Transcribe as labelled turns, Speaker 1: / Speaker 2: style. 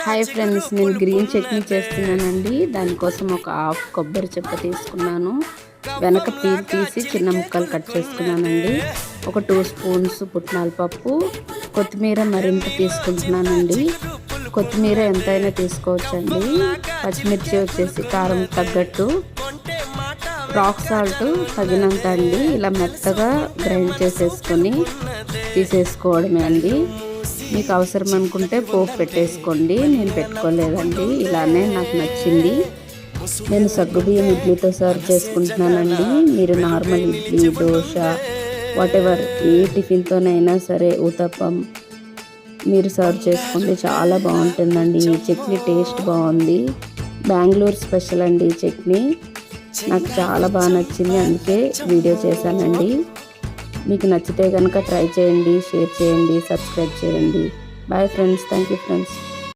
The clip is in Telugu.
Speaker 1: హాయ్ ఫ్రెండ్స్, నేను గ్రీన్ చట్నీ చేస్తున్నానండి. దానికోసం ఒక హాఫ్ కొబ్బరి చెప్ప తీసుకున్నాను. వెనక పీల్ తీసి చిన్న ముక్కలు కట్ చేసుకున్నానండి. ఒక 2 స్పూన్స్ పుట్నాల పప్పు, కొత్తిమీర మరింత తీసుకుంటున్నానండి. కొత్తిమీర ఎంతైనా తీసుకోవచ్చండి. పచ్చిమిర్చి వచ్చేసి కారం తగ్గట్టు, రాక్ సాల్ట్ తగినంత అండి. ఇలా మెత్తగా గ్రైండ్ చేసేసుకొని తీసేసుకోవడమే అండి. మీకు అవసరం అనుకుంటే పోపు పెట్టేసుకోండి. నేను పెట్టుకోలేదండి, ఇలానే నాకు నచ్చింది. నేను సగ్గుబియ్యం ఇడ్లీతో సర్వ్ చేసుకుంటున్నానండి. మీరు నార్మల్ ఇడ్లీ, దోశ, వాటెవర్ ఏ టిఫిన్తోనైనా సరే, ఊతప్పం మీరు సర్వ్ చేసుకోండి. చాలా బాగుంటుందండి. ఈ చట్నీ టేస్ట్ బాగుంది. బెంగళూరు స్పెషల్ అండి ఈ చట్నీ. నాకు చాలా బాగా నచ్చింది, అందుకే వీడియో చేశానండి. మీకు నచ్చితే కనుక ట్రై చేయండి, షేర్ చేయండి, సబ్స్క్రైబ్ చేయండి. Bye friends. Thank you friends.